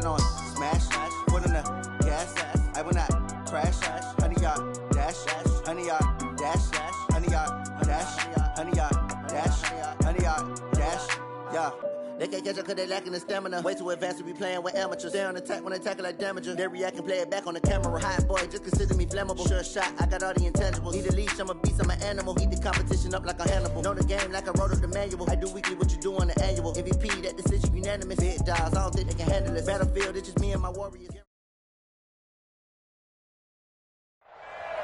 on smash, foot on the gas, I will not crash, 100 yard dash, 100 yard dash, 100 yard dash, 100 yard dash, 100 yard dash, yeah. They can't catch up cause they lacking the stamina. Way too advanced to be playing with amateurs. They on attack when they tackle like damager. They react and play it back on the camera. Hot boy, just consider me flammable. Sure shot, I got all the intangibles. Need a leash, I'm a beast, I'm an animal. Heat the competition up like a Hannibal. Know the game like I wrote up the manual. I do weekly what you do on the annual. MVP, that decision unanimous. Big dogs, I don't think they can handle it. Battlefield, it's just me and my warriors.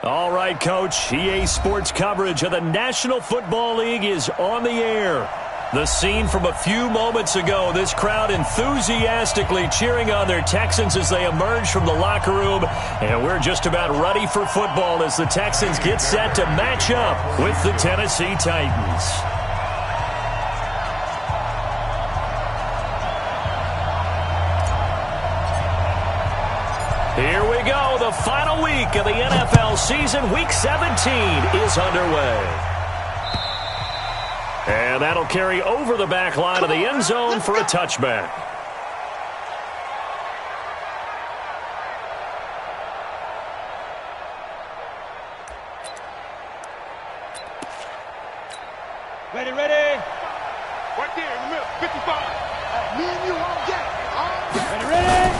All right, Coach. EA Sports coverage of the National Football League is on the air. The scene from a few moments ago, this crowd enthusiastically cheering on their Texans as they emerge from the locker room. And we're just about ready for football as the Texans get set to match up with the Tennessee Titans. Here we go. The final week of the NFL season. Week 17 is underway. And that'll carry over the back line of the end zone for a touchback. Ready. Right there in the middle, 55. Me and you all get it. Ready.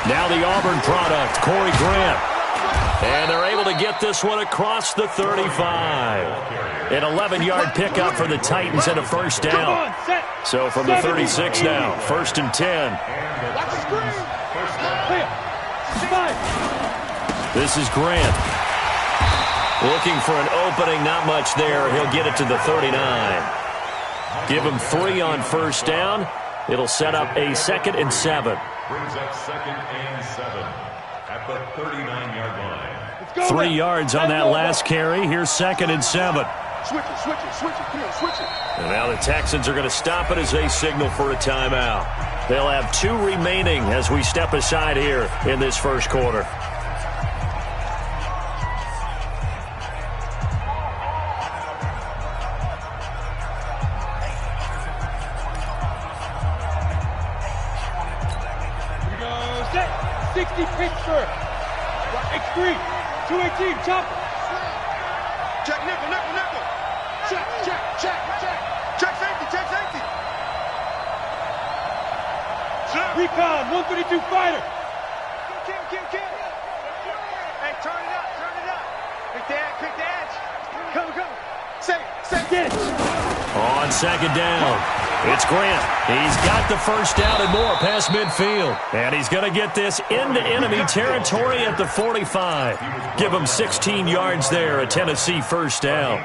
Now the Auburn product, Corey Grant. And they're able to get this one across the 35. An 11-yard pickup for the Titans and a first down. So from the 36 now, 1st and 10. This is Grant. Looking for an opening, not much there. He'll get it to the 39. Give him 3 on first down. It'll set up a 2nd and 7. Brings up 2nd and 7 at the 39-yard line. 3 yards on that last carry. Here's 2nd and 7. Switch it. Come on, switch it. And now the Texans are going to stop it as they signal for a timeout. They'll have 2 remaining as we step aside here in this first quarter. Here we go. Set. 60 Pittsburgh. X3. 218. Chopper. Check nickel. Check. Check safety. Recon, 132 fighter. Kim. Hey, turn it up. Pick the edge. Come. Say get it. On 2nd down, it's Grant. He's got the first down and more past midfield. And he's going to get this into enemy territory at the 45. Give him 16 yards there, a Tennessee first down.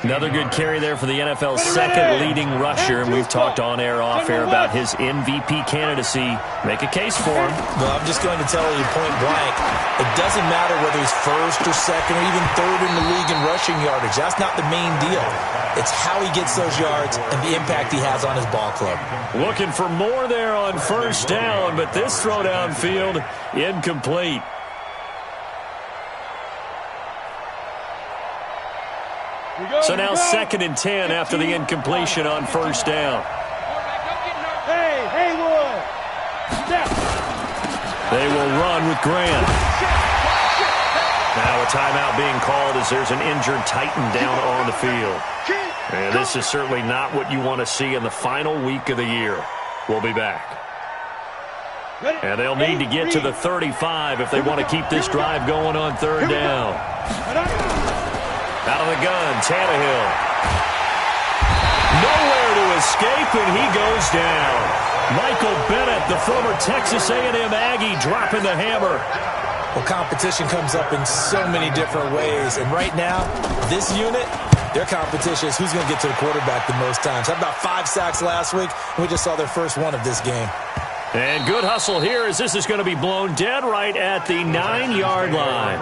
Another good carry there for the NFL's 2nd leading rusher. And we've talked on air, off air about his MVP candidacy. Make a case for him. Well, I'm just going to tell you point blank, it doesn't matter whether he's 1st or 2nd or even 3rd in the league in rushing yardage. That's not the main deal. It's how he gets those yards and the impact he has on his ball club. Looking for more there on first down, but this throw downfield incomplete. So now 2nd and 10 after the incompletion on first down. Hey, Haywood. Step. They will run with Grant. Now a timeout being called as there's an injured Titan down on the field. And this is certainly not what you want to see in the final week of the year. We'll be back. And they'll need to get to the 35 if they want to keep this drive going on 3rd down. Out of the gun, Tannehill. Nowhere to escape, and he goes down. Michael Bennett, the former Texas A&M Aggie, dropping the hammer. Well, competition comes up in so many different ways. And right now, this unit, their competition is who's going to get to the quarterback the most times. Had about 5 sacks last week, and we just saw their first one of this game. And good hustle here as this is going to be blown dead right at the 9-yard line.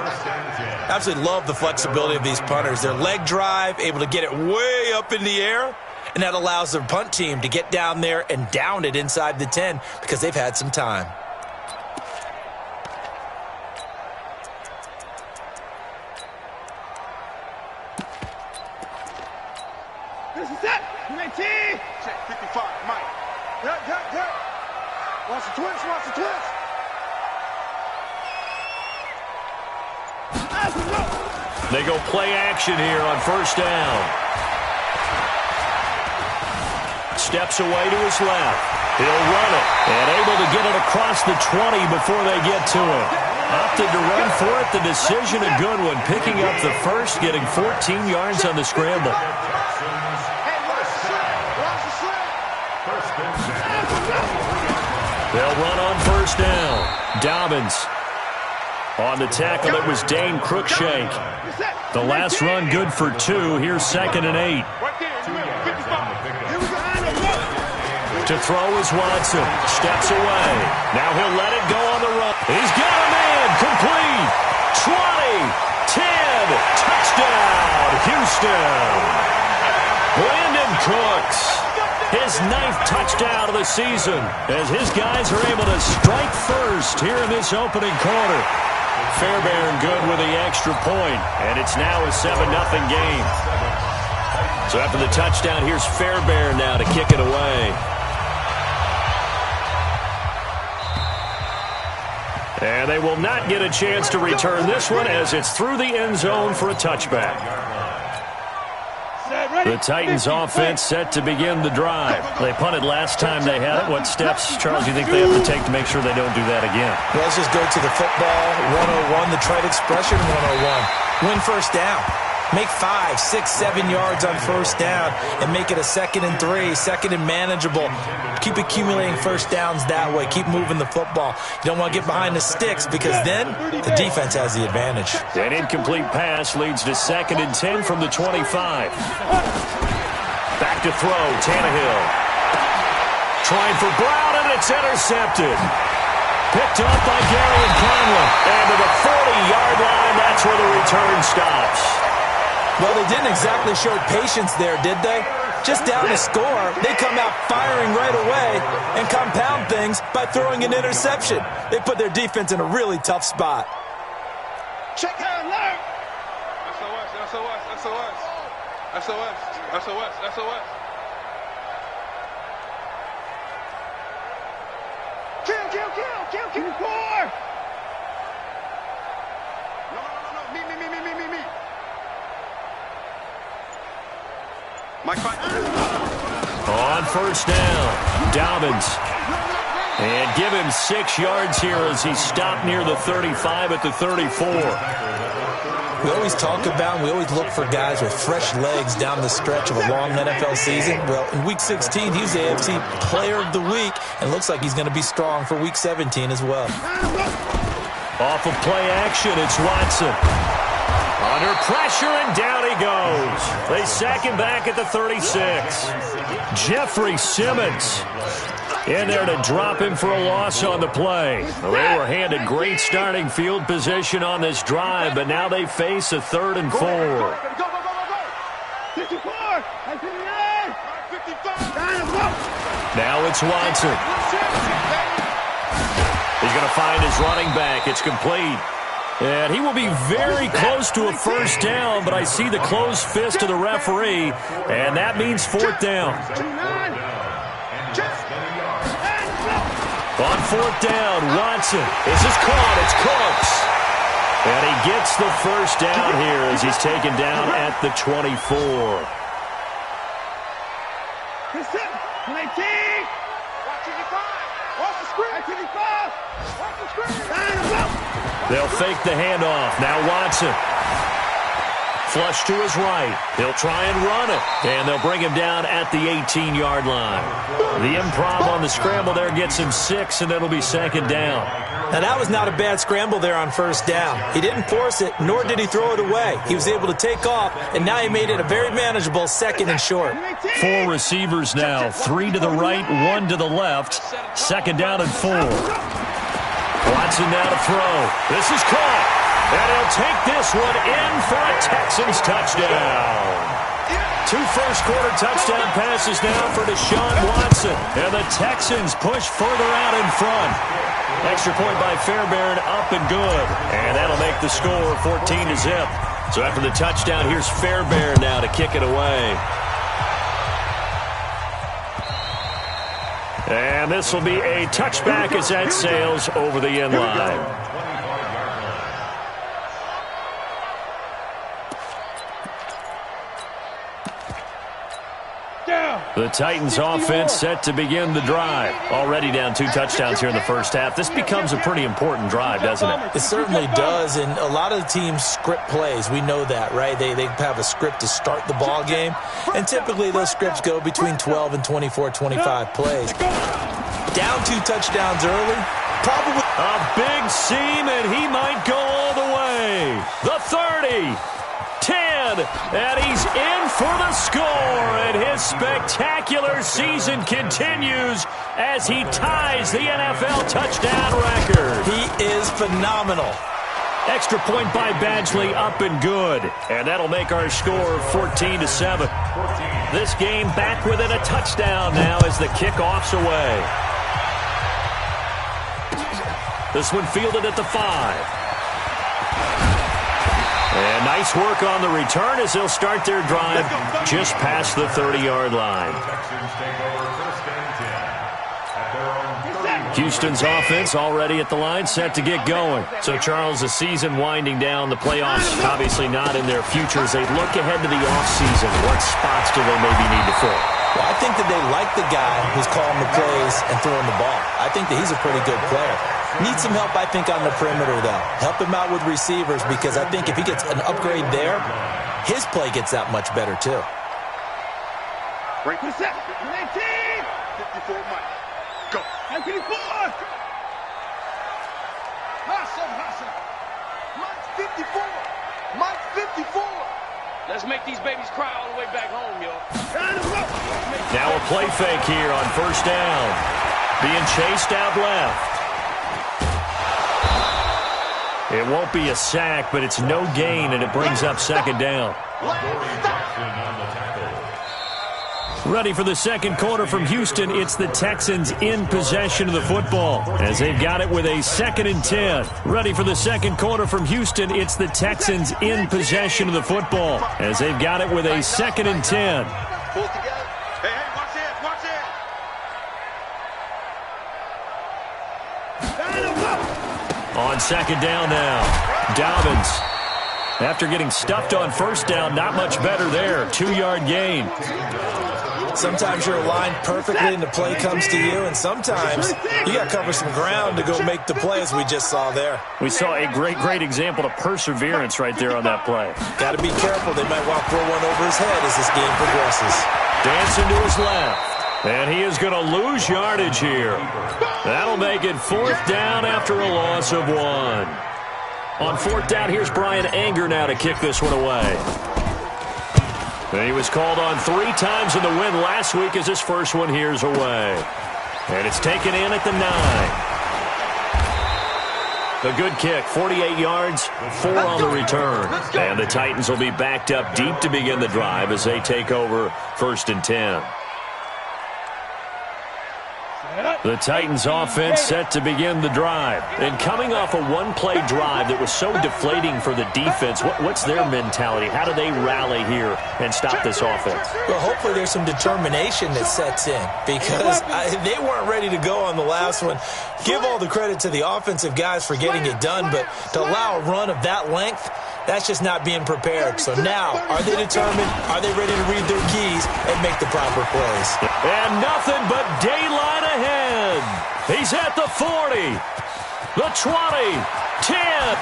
Absolutely love the flexibility of these punters. Their leg drive, able to get it way up in the air, and that allows their punt team to get down there and down it inside the 10 because they've had some time. This is it. UNT. Check 55, Mike. Duck. Watch the twist, watch the twist. They go play action here on first down. Steps away to his left. He'll run it and able to get it across the 20 before they get to him. Opted to run for it. The decision a good one. Picking up the first, getting 14 yards on the scramble. They'll run on first down. Dobbins. On the tackle, it was Dane Cruikshank. The last run good for 2. Here's 2nd and 8. To throw is Watson. Steps away. Now he'll let it go on the run. He's got a man. Complete. 20. 10. Touchdown, Houston. Brandon Cooks. His 9th touchdown of the season as his guys are able to strike first here in this opening quarter. Fairbairn good with the extra point, and it's now a 7-0 game. So after the touchdown, here's Fairbairn now to kick it away. And they will not get a chance to return this one as it's through the end zone for a touchback. The Titans offense set to begin the drive. They punted last time they had it. What steps, Charles, do you think they have to take to make sure they don't do that again? Well, let's just go to the football 101, the trade expression 101. Win first down. Make 5, 6, 7 yards on first down and make it a 2nd and 3, 2nd and manageable. Keep accumulating first downs that way. Keep moving the football. You don't want to get behind the sticks because then the defense has the advantage. An incomplete pass leads to 2nd and 10 from the 25. Back to throw, Tannehill. Trying for Brown, and it's intercepted. Picked up by Gary and Conlon. And to the 40-yard line, that's where the return stops. Well, they didn't exactly show patience there, did they? Just down to score, they come out firing right away and compound things by throwing an interception. They put their defense in a really tough spot. Check out alert! SOS, SOS, SOS. SOS, SOS, SOS. Kill, 4! No, me. Mike, on first down, Dobbins. And give him 6 yards here as he stopped near the 35 at the 34. We always talk about and we always look for guys with fresh legs down the stretch of a long NFL season. Well, in Week 16, he was the AFC Player of the Week and looks like he's going to be strong for Week 17 as well. Off of play action, it's Watson. Under pressure, and down he goes. They sack him back at the 36. Jeffrey Simmons in there to drop him for a loss on the play. Well, they were handed great starting field position on this drive, but now they face a 3rd and 4. Go. 54! Now it's Watson. He's going to find his running back. It's complete. And he will be very close to a first down, but I see the closed fist of the referee, and that means 4th down. On 4th down, Watson. This is caught. It's Cooks. And he gets the first down here as he's taken down at the 24. They'll fake the handoff. Now Watson. Flush to his right. He'll try and run it. And they'll bring him down at the 18-yard line. The improv on the scramble there gets him 6, and it'll be 2nd down. Now, that was not a bad scramble there on first down. He didn't force it, nor did he throw it away. He was able to take off, and now he made it a very manageable 2nd and short. 4 receivers now. 3 to the right, 1 to the left. 2nd down and 4. Watson now to throw. This is caught. And he'll take this one in for a Texans touchdown. 2 first-quarter touchdown passes now for Deshaun Watson. And the Texans push further out in front. Extra point by Fairbairn, up and good. And that'll make the score 14-0. So after the touchdown, here's Fairbairn now to kick it away. And this will be a touchback as that sails over the end line. The Titans offense set to begin the drive. Already down 2 touchdowns here in the first half. This becomes a pretty important drive, doesn't it? It certainly does, and a lot of the teams script plays. We know that, right? They have a script to start the ball game, and typically those scripts go between 12 and 24, 25 plays. Down 2 touchdowns early, probably. A big seam, and he might go all the way. The 30. 10, and he's in for the score, and his spectacular season continues as he ties the NFL touchdown record. He is phenomenal. Extra point by Badgley, up and good, and that'll make our score 14-7. This game back within a touchdown now as the kickoff's away. This one fielded at the 5. And nice work on the return as they'll start their drive just past the 30-yard line. Houston's offense already at the line, set to get going. So, Charles, the season winding down, the playoffs obviously not in their future. As they look ahead to the offseason, what spots do they maybe need to fill? Well, I think that they like the guy who's calling the plays and throwing the ball. I think that he's a pretty good player. Needs some help, I think, on the perimeter, though. Help him out with receivers, because I think if he gets an upgrade there, his play gets that much better, too. Break the set. 19. 54, Mike. Go. 54. Hustle. Mike 54. Mike 54. Let's make these babies cry all the way back home, yo. Now a play fake here on first down. Being chased out left. It won't be a sack, but it's no gain, and it brings up second down. Ready for the second quarter from Houston. It's the Texans in possession of the football as they've got it with a 2nd and 10. Ready for the second quarter from Houston. It's the Texans in possession of the football as they've got it with a 2nd and 10. Pull together. Hey, watch it. Watch it. On second down now, Dobbins. After getting stuffed on first down, not much better there. 2-yard gain. Sometimes you're aligned perfectly and the play comes to you, and sometimes you got to cover some ground to go make the play, as we just saw there. We saw a great example of perseverance right there on that play. Got to be careful. They might want to throw one over his head as this game progresses. Dancing to his left. And he is going to lose yardage here. That'll make it 4th down after a loss of 1. On 4th down, here's Brian Anger now to kick this one away. And he was called on 3 times in the win last week as his first one here's away. And it's taken in at the 9. A good kick, 48 yards, 4 on the return. And the Titans will be backed up deep to begin the drive as they take over 1st and 10. The Titans offense set to begin the drive. And coming off a one-play drive that was so deflating for the defense, what's their mentality? How do they rally here and stop this offense? Well, hopefully there's some determination that sets in, because they weren't ready to go on the last one. Give all the credit to the offensive guys for getting it done, but to allow a run of that length, that's just not being prepared. So now, are they determined? Are they ready to read their keys and make the proper plays? And nothing but daylight ahead. He's at the 40, the 20, 10,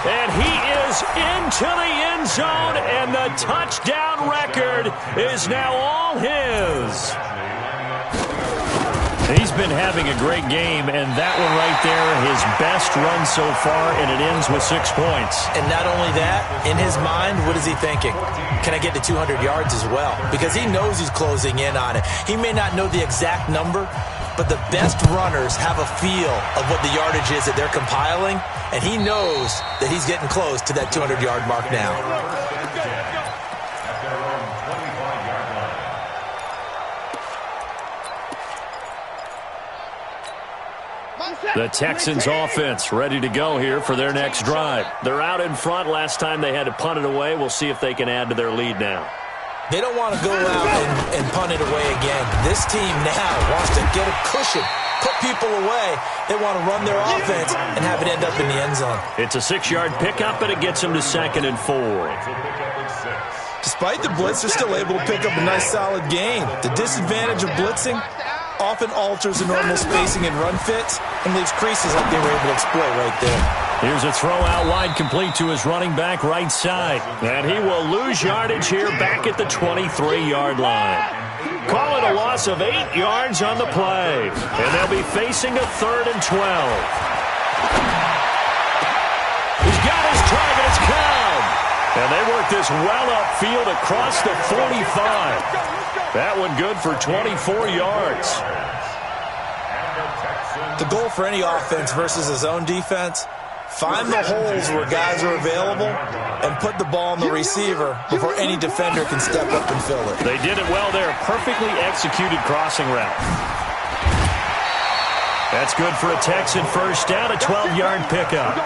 and he is into the end zone, and the touchdown record is now all his. He's been having a great game, and that one right there, his best run so far, and it ends with 6 points. And not only that, in his mind, what is he thinking? Can I get to 200 yards as well? Because he knows he's closing in on it. He may not know the exact number, but the best runners have a feel of what the yardage is that they're compiling, and he knows that he's getting close to that 200-yard mark now. The Texans offense ready to go here for their next drive. They're out in front. Last time they had to punt it away. We'll see if they can add to their lead now. They don't want to go out and punt it away again. This team now wants to get a cushion, people away. They want to run their offense and have it end up in the end zone. It's a 6-yard pickup, and it gets them to 2nd and 4. Despite the blitz, they're still able to pick up a nice, solid gain. The disadvantage of blitzing often alters the normal spacing and run fits and leaves creases like they were able to exploit right there. Here's a throw out wide, complete to his running back right side. And he will lose yardage here back at the 23-yard line. Call it a loss of 8 yards on the play. And they'll be facing a 3rd and 12. He's got his target. It's Cobb. And they work this well upfield across the 45. That one good for 24 yards. The goal for any offense versus a zone defense, find the holes where guys are available and put the ball on the receiver before any defender can step up and fill it. They did it well there. Perfectly executed crossing route. That's good for a Texan first down, a 12-yard pickup.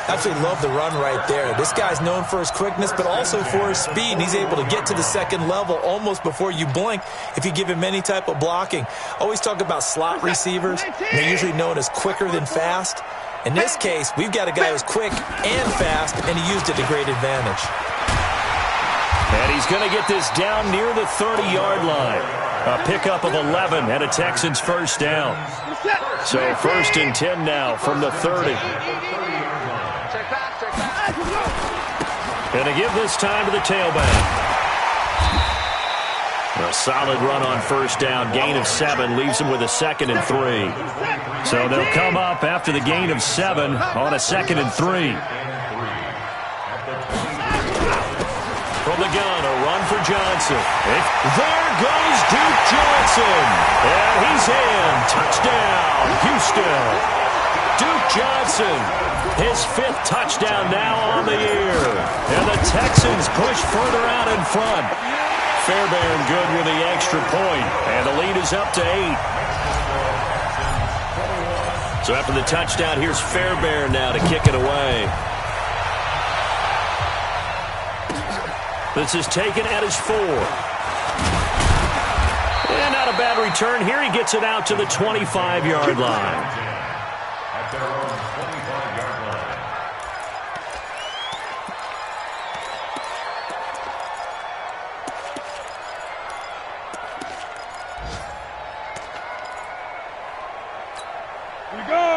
Absolutely love the run right there. This guy's known for his quickness, but also for his speed. And he's able to get to the second level almost before you blink if you give him any type of blocking. Always talk about slot receivers. They're usually known as quicker than fast. In this case, we've got a guy who's quick and fast, and he used it to great advantage. And he's going to get this down near the 30-yard line. A pickup of 11 and a Texans first down. So 1st and 10 now from the 30. And to give this time to the tailback. A solid run on first down. Gain of 7 leaves him with a 2nd and 3. So they'll come up after the gain of 7 on a 2nd and 3. From the gun, a run for Johnson. There goes Duke Johnson. And he's in. Touchdown, Houston. Duke Johnson, his 5th touchdown now on the year. And the Texans push further out in front. Fairbairn good with the extra point. And the lead is up to 8. So after the touchdown, here's Fairbairn now to kick it away. This is taken at his 4. And not a bad return here. He gets it out to the 25-yard line.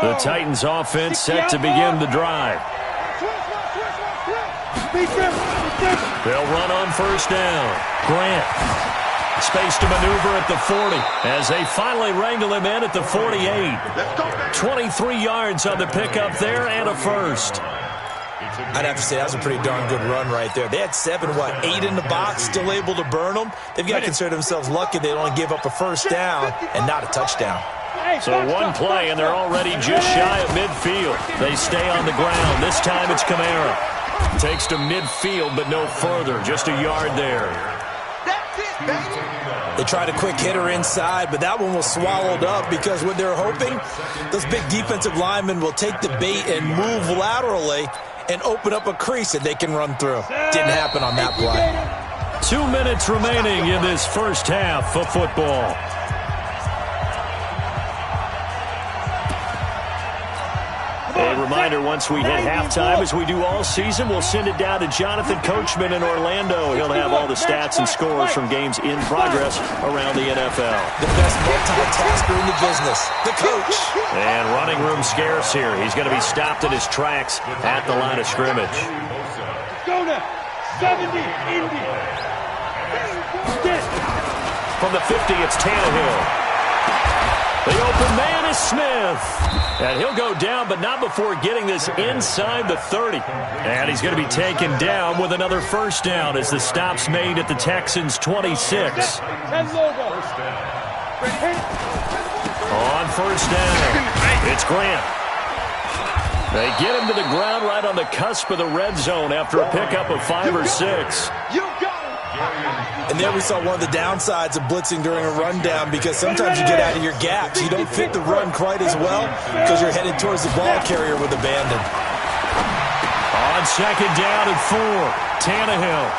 The Titans offense set to begin the drive. They'll run on first down. Grant. Space to maneuver at the 40 as they finally wrangle him in at the 48. 23 yards on the pickup there and a first. I'd have to say that was a pretty darn good run right there. They had 8 in the box, still able to burn them. They've got to consider themselves lucky they only give up a first down and not a touchdown. So one play, and they're already just shy of midfield. They stay on the ground. This time it's Kamara. Takes to midfield, but no further. Just a yard there. They tried a quick hitter inside, but that one was swallowed up because what they're hoping, those big defensive linemen will take the bait and move laterally and open up a crease that they can run through. Didn't happen on that play. 2 minutes remaining in this first half of football. A reminder, once we hit halftime, as we do all season, we'll send it down to Jonathan Coachman in Orlando. He'll have all the stats and scores from games in progress around the NFL. The best multitasker in the business, the coach. And running room scarce here. He's going to be stopped in his tracks at the line of scrimmage. Go now. 70, Indy. From the 50, it's Tannehill. The open man is Smith. And he'll go down, but not before getting this inside the 30. And he's going to be taken down with another first down as the stop's made at the Texans' 26. On first down, it's Grant. They get him to the ground right on the cusp of the red zone after a pickup of 5 or 6. And there we saw one of the downsides of blitzing during a rundown because sometimes you get out of your gaps. You don't fit the run quite as well because you're headed towards the ball carrier with abandon. On second down and 4, Tannehill.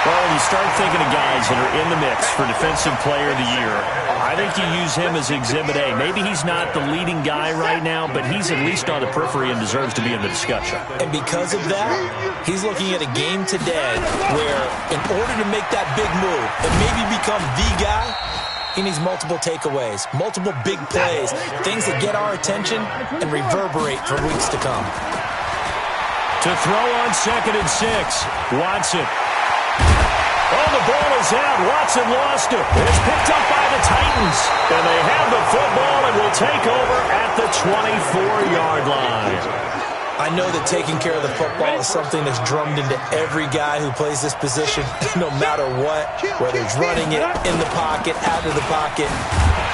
Well, you start thinking of guys that are in the mix for Defensive Player of the Year, I think you use him as Exhibit A. Maybe he's not the leading guy right now, but he's at least on the periphery and deserves to be in the discussion. And because of that, he's looking at a game today where in order to make that big move and maybe become the guy, he needs multiple takeaways, multiple big plays, things that get our attention and reverberate for weeks to come. To throw on 2nd and 6, Watson. Oh, the ball is out. Watson lost it. It's picked up by the Titans. And they have the football and will take over at the 24-yard line. I know that taking care of the football is something that's drummed into every guy who plays this position, no matter what, whether it's running it, in the pocket, out of the pocket.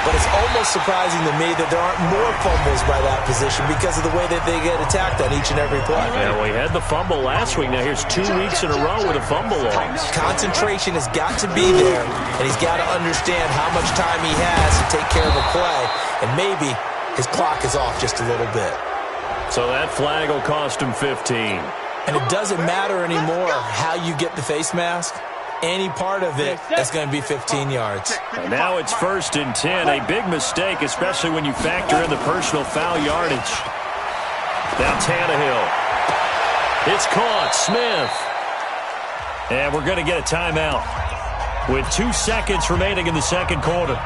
But it's almost surprising to me that there aren't more fumbles by that position because of the way that they get attacked on each and every play. Yeah, we had the fumble last week. Now here's 2 weeks in a row with a fumble loss. Concentration has got to be there, and he's got to understand how much time he has to take care of a play, and maybe his clock is off just a little bit. So that flag will cost him 15. And it doesn't matter anymore how you get the face mask. Any part of it is going to be 15 yards. And now it's 1st and 10. A big mistake, especially when you factor in the personal foul yardage. Now Tannehill. It's caught. Smith. And we're going to get a timeout with 2 seconds remaining in the second quarter.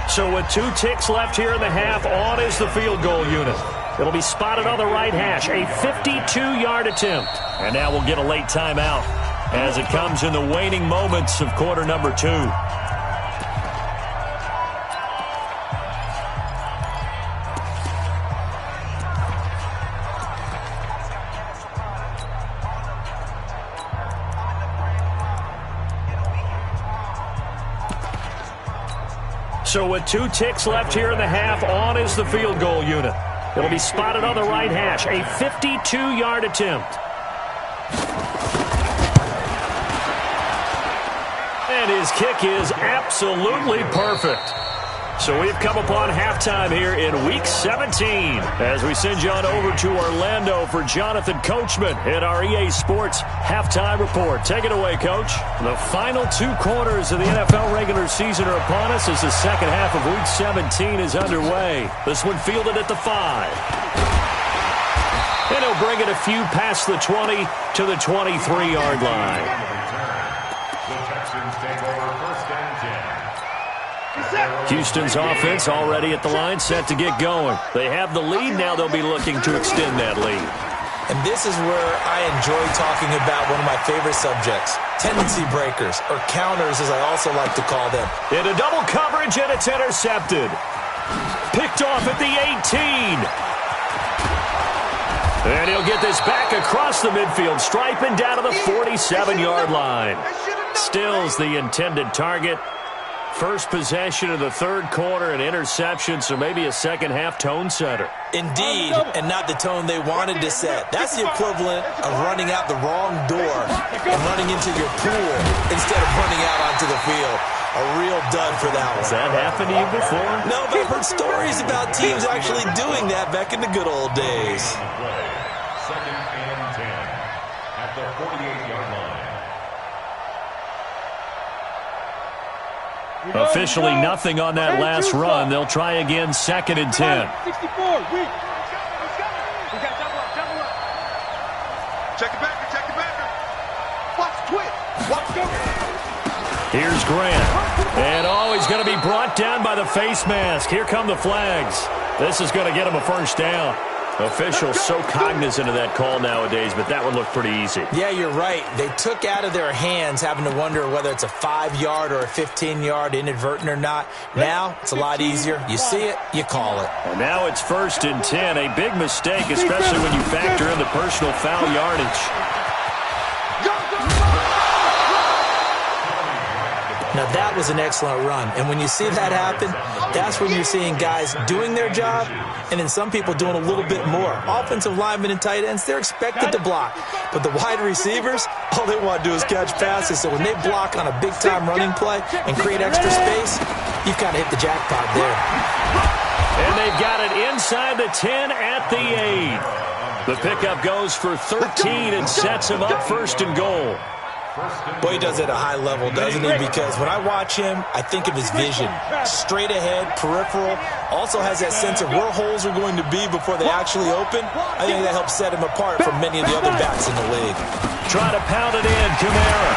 So with 2 ticks left here in the half, on is the field goal unit. It'll be spotted on the right hash, a 52-yard attempt. And now we'll get a late timeout as it comes in the waning moments of quarter number 2. So with 2 ticks left here in the half, on is the field goal unit. It'll be spotted on the right hash, a 52-yard attempt. And his kick is absolutely perfect. So we've come upon halftime here in Week 17 as we send you on over to Orlando for Jonathan Coachman in our EA Sports Halftime Report. Take it away, Coach. The final 2 quarters of the NFL regular season are upon us as the second half of Week 17 is underway. This one fielded at the 5. And he'll bring it a few past the 20 to the 23-yard line. The Texans take over 1st and 10. Houston's offense already at the line, set to get going. They have the lead. Now they'll be looking to extend that lead. And this is where I enjoy talking about one of my favorite subjects, tendency breakers, or counters as I also like to call them. Into double coverage, and it's intercepted. Picked off at the 18. And he'll get this back across the midfield stripe and down to the 47-yard line. Stills the intended target. First possession of the third quarter, an interception, so maybe a second-half tone setter. Indeed, and not the tone they wanted to set. That's the equivalent of running out the wrong door and running into your pool instead of running out onto the field. A real dud for that one. Has that happened to you before? No, but I've heard stories about teams actually doing that back in the good old days. 2nd and 10 at the 48-yard line. Officially nothing on that last run. They'll try again, 2nd and 10. 64, we got double up. Check it back. Watch twitch. Watch go. Here's Grant. And he's going to be brought down by the face mask. Here come the flags. This is going to get him a first down. Officials so cognizant of that call nowadays, but that would look pretty easy. Yeah, you're right. They took out of their hands having to wonder whether it's a 5-yard or a 15-yard inadvertent or not. Now, it's a lot easier. You see it, you call it. And now it's 1st and 10. A big mistake, especially when you factor in the personal foul yardage. Now, that was an excellent run. And when you see that happen, that's when you're seeing guys doing their job and then some people doing a little bit more. Offensive linemen and tight ends, they're expected to block. But the wide receivers, all they want to do is catch passes. So when they block on a big-time running play and create extra space, you've kind of hit the jackpot there. And they've got it inside the 10 at the 8. The pickup goes for 13 and sets him up first and goal. Boy, he does it at a high level, doesn't he? Because when I watch him, I think of his vision. Straight ahead, peripheral. Also has that sense of where holes are going to be before they actually open. I think that helps set him apart from many of the other backs in the league. Try to pound it in, Kamara.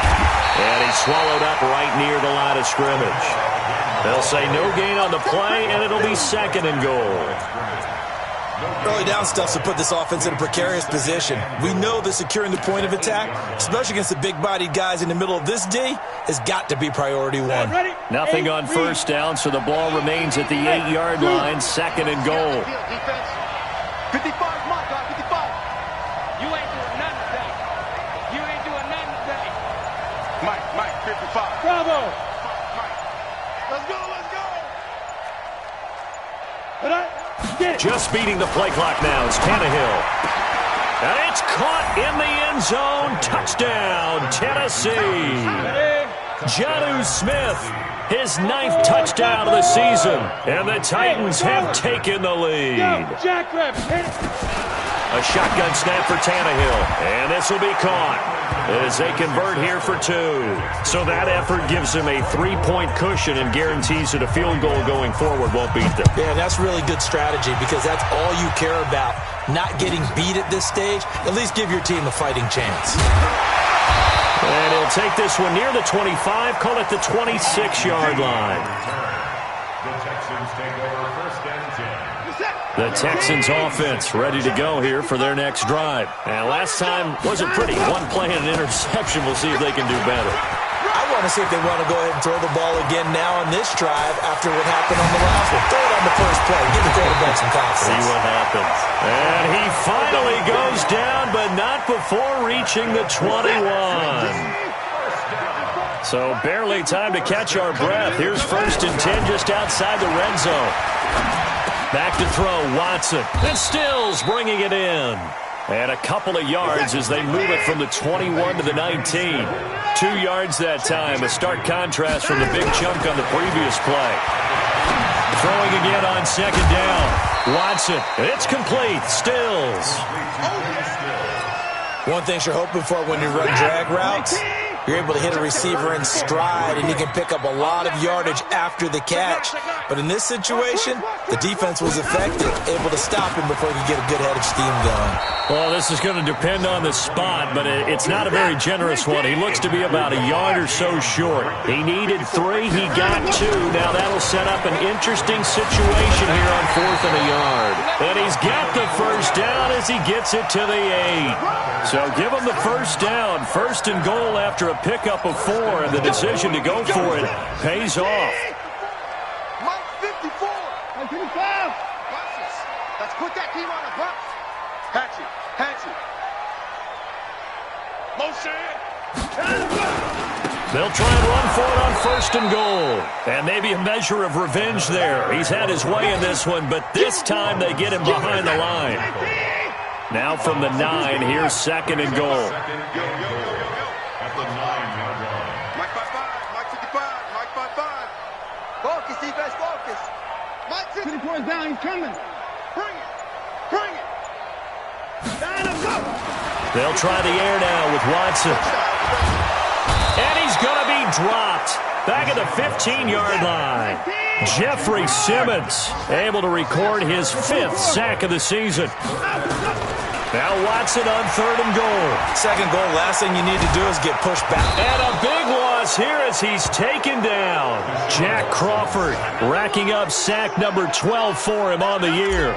And he's swallowed up right near the line of scrimmage. They'll say no gain on the play, and it'll be second and goal. Early down stuff to put this offense in a precarious position. We know that securing the point of attack, especially against the big-bodied guys in the middle of this D, has got to be priority one. Nothing on first down, so the ball remains at the 8-yard line, second and goal. 55, Mike, 55. You ain't doing nothing today. You ain't doing nothing today. Mike, 55. Bravo. Mike. Let's go. Just beating the play clock now is Tannehill. And it's caught in the end zone. Touchdown, Tennessee. Jonnu Smith, his 9th touchdown of the season. And the Titans have taken the lead. A shotgun snap for Tannehill. And this will be caught as they convert here for 2. So that effort gives them a 3-point cushion and guarantees that a field goal going forward won't beat them. Yeah, that's really good strategy because that's all you care about. Not getting beat at this stage. At least give your team a fighting chance. And he'll take this one near the 25, call it the 26-yard line. The Texans take over first and 10. The Texans offense ready to go here for their next drive. And last time wasn't pretty. One play and an interception. We'll see if they can do better. I want to see if they want to go ahead and throw the ball again now on this drive after what happened on the last one. Throw it on the first play. Give the quarterback some confidence. See what happens. And he finally goes down, but not before reaching the 21. So barely time to catch our breath. Here's first and 10 just outside the red zone. Back to throw, Watson. And Stills bringing it in. And a couple of yards as they move it from the 21 to the 19. 2 yards that time. A stark contrast from the big chunk on the previous play. Throwing again on second down. Watson. And it's complete. Stills. One thing you're hoping for when you run drag routes, you're able to hit a receiver in stride, and you can pick up a lot of yardage after the catch. But in this situation, the defense was effective, able to stop him before he could get a good head of steam going. Well, this is going to depend on the spot, but it's not a very generous one. He looks to be about a yard or so short. He needed 3. He got 2. Now that'll set up an interesting situation here on 4th and a yard. And he's got the first down as he gets it to the 8. So give him the first down. First and goal after a pickup of 4, and the decision to go for it pays off. Mike 54. Mike 55. Watch this. Let's put that team on the box. Hatchet. Motion. They'll try and run for it on first and goal. And maybe a measure of revenge there. He's had his way in this one, but this time they get him behind the line. Now from the 9, here's second and goal. At the 9-yard line. Mike 55. Mike 55. Mike 55. Focus, defense, focus. Mike 54 is down. He's coming. Bring it. Down and go. They'll try the air now with Watson. And he's going to be dropped. Back at the 15-yard line. Jeffrey Simmons able to record his 5th sack of the season. Now Watson on third and goal. Second goal, last thing you need to do is get pushed back. And a big loss here as he's taken down. Jack Crawford racking up sack number 12 for him on the year.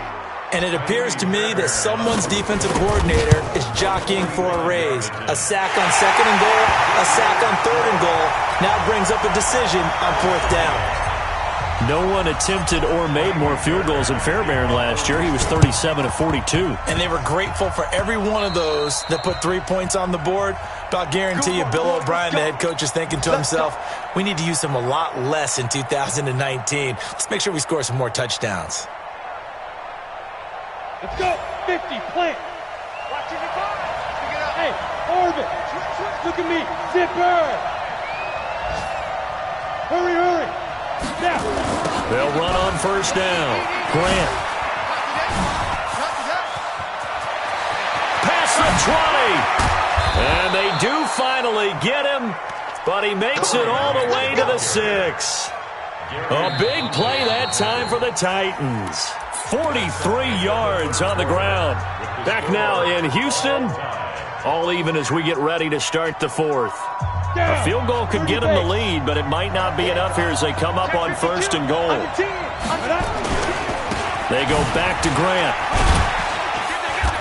And it appears to me that someone's defensive coordinator is jockeying for a raise. A sack on second and goal, a sack on third and goal. Now brings up a decision on 4th down. No one attempted or made more field goals than Fairbairn last year. He was 37 of 42. And they were grateful for every one of those that put 3 points on the board. But I'll guarantee you, Bill O'Brien, the head coach, is thinking to himself, we need to use him a lot less in 2019. Let's make sure we score some more touchdowns. Let's go. 50, plant. Watch it, ball. Hey, Orbit. Look at me. Zipper. Hurry. Now. They'll run on first down. Grant. 20. And they do finally get him, but he makes it all the way to the 6. A big play that time for the Titans. 43 yards on the ground. Back now in Houston, all even as we get ready to start the 4th. A field goal could get them the lead, but it might not be enough here as they come up on 1st and goal. They go back to Grant.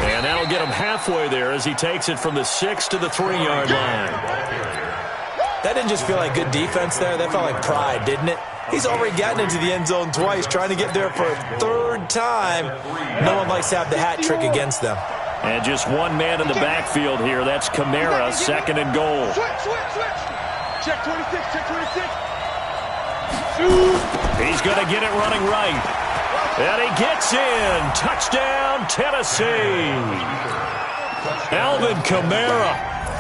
And that'll get him halfway there as he takes it from the 6 to the 3-yard line. That didn't just feel like good defense there. That felt like pride, didn't it? He's already gotten into the end zone twice, trying to get there for a 3rd time. No one likes to have the hat trick against them. And just one man in the backfield here. That's Kamara, 2nd and goal. Switch. Check 26, check 26. He's going to get it running right. And he gets in. Touchdown, Tennessee. Alvin Kamara,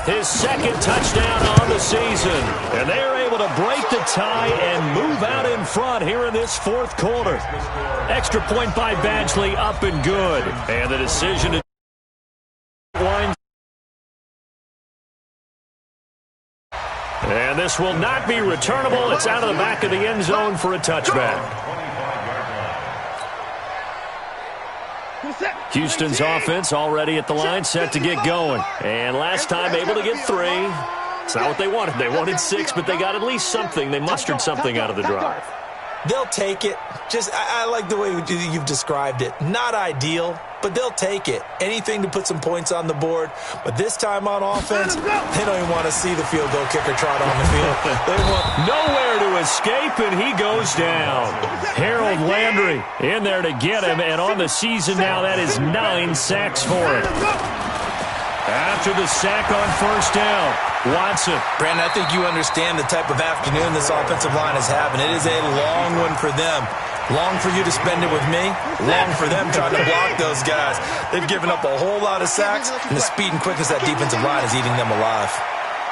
his 2nd touchdown on the season. And they are able to break the tie and move out in front here in this 4th quarter. Extra point by Badgley, up and good. And the decision to wind. And this will not be returnable. It's out of the back of the end zone for a touchback. Houston's offense already at the line, set to get going. And last time able to get 3. It's not what they wanted. They wanted 6, but they got at least something. They mustered something out of the drive. They'll take it. I like the way you've described it. Not ideal, but they'll take it. Anything to put some points on the board. But this time on offense, they don't even want to see the field goal kicker trot on the field. They want nowhere to escape, and he goes down. Harold Landry in there to get him, and on the season now, that is 9 sacks for him. After the sack on 1st down, Watson. Brandon, I think you understand the type of afternoon this offensive line is having. It is a long one for them. Long for you to spend it with me. Long for them trying to block those guys. They've given up a whole lot of sacks, and the speed and quickness of that defensive line is eating them alive.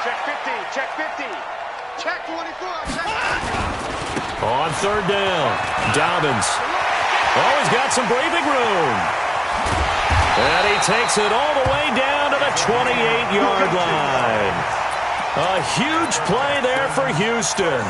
Check 50, check 50. Check 24, check. On 3rd down, Dobbins. Oh, he's got some breathing room. And he takes it all the way down to the 28-yard line. A huge play there for Houston.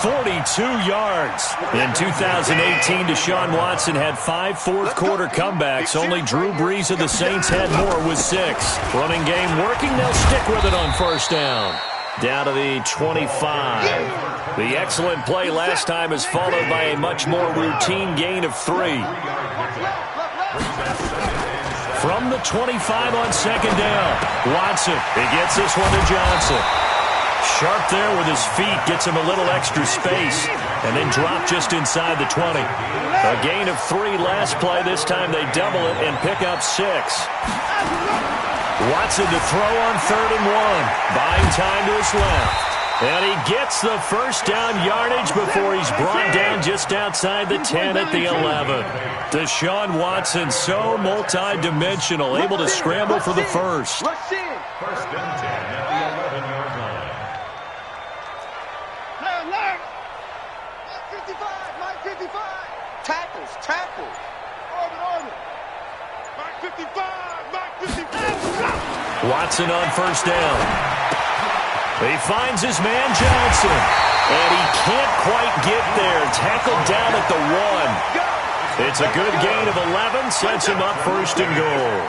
42 yards. In 2018, Deshaun Watson had 5 fourth-quarter comebacks. Only Drew Brees of the Saints had more with 6. Running game working. They'll stick with it on 1st down. Down to the 25. The excellent play last time is followed by a much more routine gain of 3. From the 25 on 2nd down, Watson. He gets this one to Johnson. Sharp there with his feet, gets him a little extra space, and then drop just inside the 20. A gain of 3 last play. This time they double it and pick up 6. Watson to throw on 3rd and 1. Buying time to his left. And he gets the 1st down yardage before he's brought down just outside the 10 at the 11. Deshaun Watson, so multi-dimensional, able to scramble for the 1st. 1st and 10 at the 11-yard line. Learn. Mike 55. Tackle. Orbit. Mike 55. Watson on 1st down. He finds his man Johnson, and he can't quite get there. Tackled down at the 1. It's a good gain of 11, sets him up 1st and goal.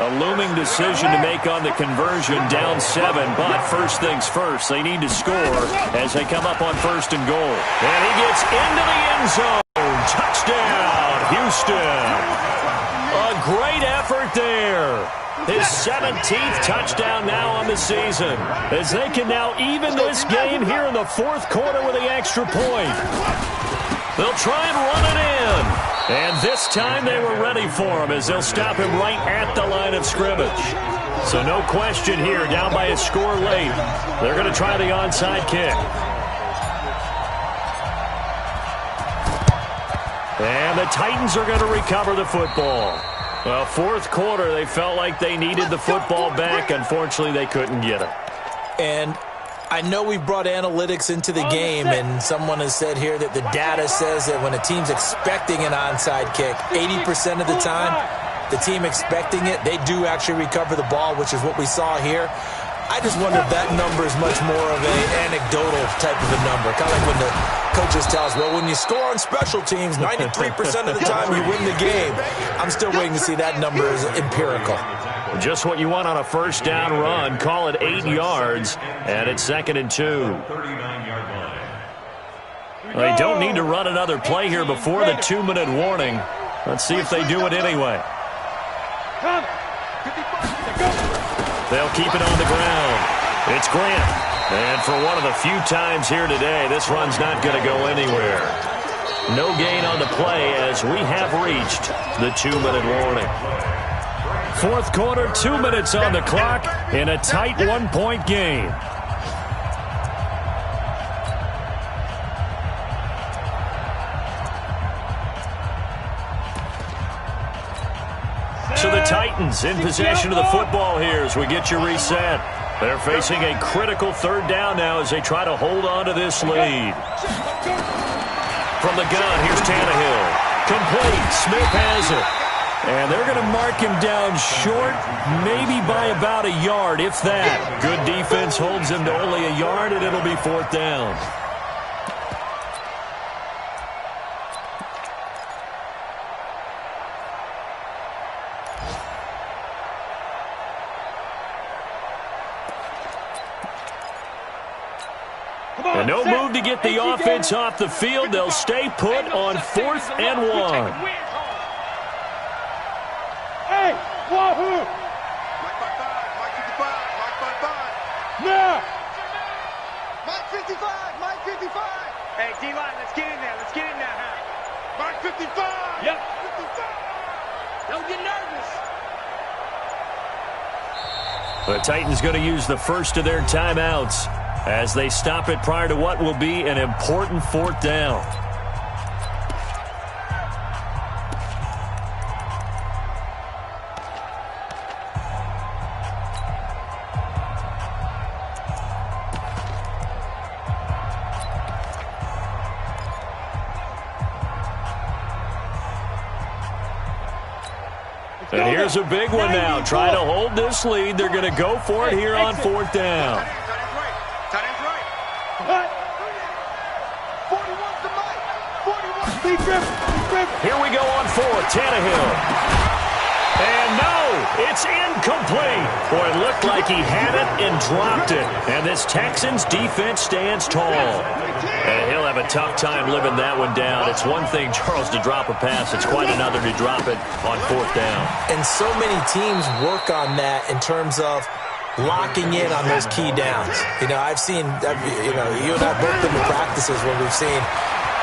A looming decision to make on the conversion, down 7, but first things first, they need to score as they come up on 1st and goal. And he gets into the end zone. Touchdown, Houston. A great effort there. His 17th touchdown now on the season, as they can now even this game here in the 4th quarter with the extra point. They'll try and run it in. And this time they were ready for him as they'll stop him right at the line of scrimmage. So no question here, down by a score late. They're going to try the onside kick. And the Titans are going to recover the football. Well, 4th quarter, they felt like they needed the football back. Unfortunately, they couldn't get it. And I know we brought analytics into the game, and someone has said here that the data says that when a team's expecting an onside kick, 80% of the time, the team expecting it, they do actually recover the ball, which is what we saw here. I just wonder if that number is much more of an anecdotal type of a number. Kind of like when the coaches tell us, well, when you score on special teams, 93% of the time you win the game. I'm still waiting to see that number as empirical. Just what you want on a first down run. Call it 8 yards, and it's 2nd and 2. They don't need to run another play here before the 2-minute warning. Let's see if they do it anyway. They'll keep it on the ground. It's Grant. And for one of the few times here today, this run's not going to go anywhere. No gain on the play as we have reached the 2-minute warning. Fourth quarter, 2 minutes on the clock in a tight 1-point game. So the Titans in possession of the football here as we get you reset. They're facing a critical 3rd down now as they try to hold on to this lead. From the gun, here's Tannehill. Complete. Smith has it. And they're going to mark him down short, maybe by about a yard, if that. Good defense holds him to only a yard, and it'll be 4th down. And no move to get the offense off the field. They'll stay put on 4th and 1. Hey, Wahoo! Mike 55, Mike 55. Now! Mike 55, Mike 55. Hey, D-line, let's get in there. Let's get in there, huh? Mike 55. Yep. 55. Don't get nervous. The Titans going to use the first of their timeouts as they stop it prior to what will be an important 4th down. And here's a big one now. Try to hold this lead. They're going to go for it here on 4th down. Tight end's right. What? 41's the Mike. 41. Be driven. Here we go on 4th. Tannehill. And no, it's incomplete. Boy, it looked like he had it and dropped it. And this Texans defense stands tall. And he'll have a tough time living that one down. It's one thing, Charles, to drop a pass. It's quite another to drop it on 4th down. And so many teams work on that in terms of locking in on those key downs. You know, I've seen, you and I both been to practices where we've seen,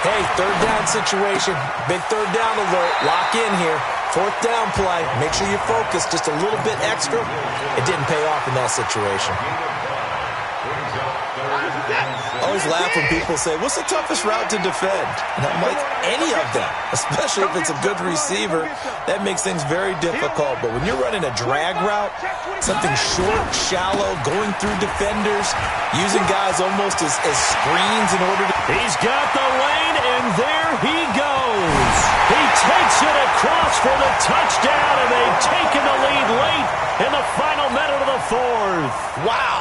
hey, 3rd down situation, big 3rd down alert, lock in here. 4th down play, make sure you focus just a little bit extra. It didn't pay off in that situation. I always laugh when people say, what's the toughest route to defend? And I'm like, any of them, especially if it's a good receiver. That makes things very difficult. But when you're running a drag route, something short, shallow, going through defenders, using guys almost as screens in order to... He's got the lane, and there he goes. He takes it across for the touchdown, and they've taken the lead late in the final minute of the 4th. Wow.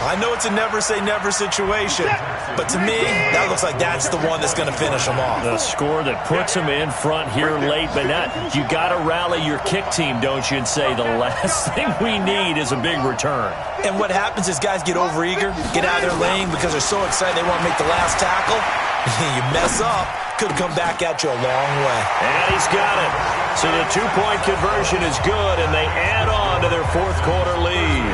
I know it's a never-say-never situation, but to me, that looks like that's the one that's going to finish them off. The score that puts them in front here late, but you got to rally your kick team, don't you, and say the last thing we need is a big return. And what happens is guys get overeager, get out of their lane because they're so excited they want to make the last tackle. You mess up, could come back at you a long way. And he's got it. So the 2-point conversion is good, and they add on to their 4th quarter lead.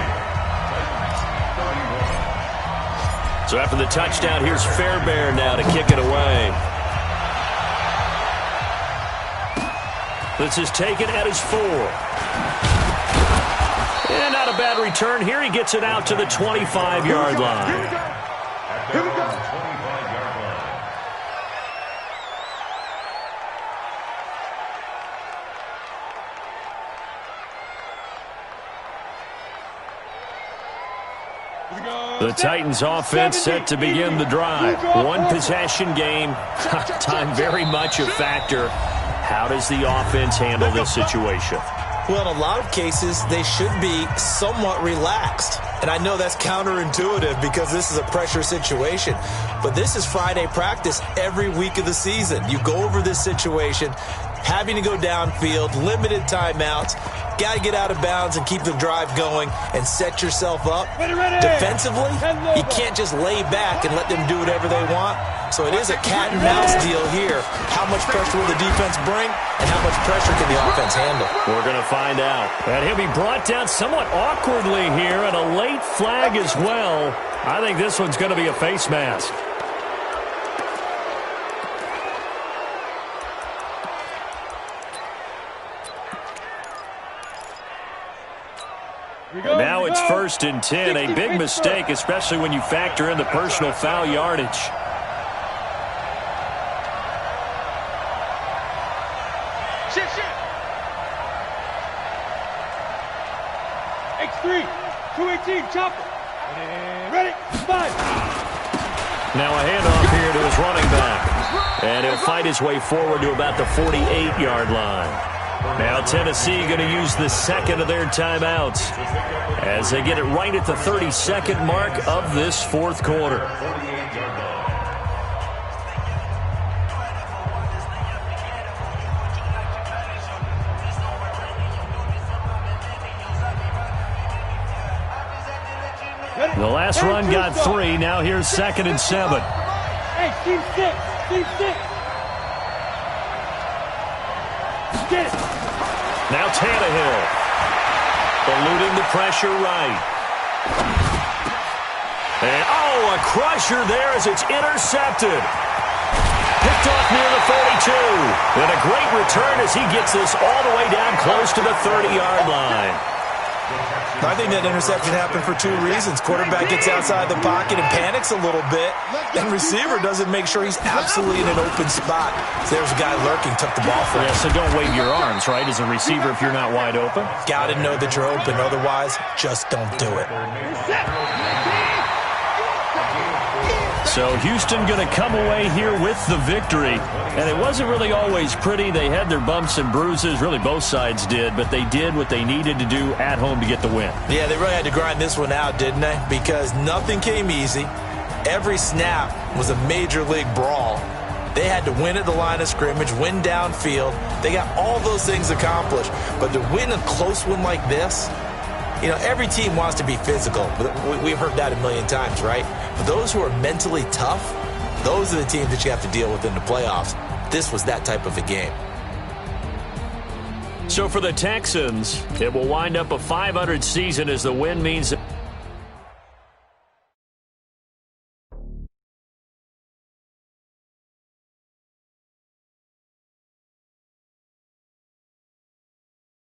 So after the touchdown, here's Fairbairn now to kick it away. This is taken at his 4. And not a bad return here. He gets it out to the 25-yard line. Here we go. The Titans offense set to begin the drive. One possession game. Time very much a factor. How does the offense handle this situation? Well, in a lot of cases, they should be somewhat relaxed. And I know that's counterintuitive because this is a pressure situation. But this is Friday practice every week of the season. You go over this situation, having to go downfield, limited timeouts, got to get out of bounds and keep the drive going and set yourself up. Defensively, you can't just lay back and let them do whatever they want. So it is a cat and mouse deal here. How much pressure will the defense bring and how much pressure can the offense handle? We're going to find out. And he'll be brought down somewhat awkwardly here, and a late flag as well. I think this one's going to be a face mask. Now it's 1st and 10, a big mistake, especially when you factor in the personal foul yardage. X3, 218, chopper. And ready, 5. Now a handoff here to his running back. And he'll fight his way forward to about the 48-yard line. Now Tennessee going to use the second of their timeouts as they get it right at the 32nd mark of this fourth quarter. The last run got 3. Now here's 2nd and 7. Hey, team 6. Team 6. Get it. Now Tannehill. Eluding the pressure right. And, a crusher there as it's intercepted. Picked off near the 42. And a great return as he gets this all the way down close to the 30-yard line. I think that interception happened for 2 reasons. Quarterback gets outside the pocket and panics a little bit, and receiver doesn't make sure he's absolutely in an open spot. So there's a guy lurking, took the ball from him. Yeah, so don't wave your arms, right, as a receiver if you're not wide open? Got to know that you're open. Otherwise, just don't do it. So Houston going to come away here with the victory. And it wasn't really always pretty. They had their bumps and bruises. Really, both sides did. But they did what they needed to do at home to get the win. Yeah, they really had to grind this one out, didn't they? Because nothing came easy. Every snap was a major league brawl. They had to win at the line of scrimmage, win downfield. They got all those things accomplished. But to win a close one like this, you know, every team wants to be physical. We've heard that a million times, right? But those who are mentally tough, those are the teams that you have to deal with in the playoffs. This was that type of a game. So for the Texans, it will wind up a .500 season as the win means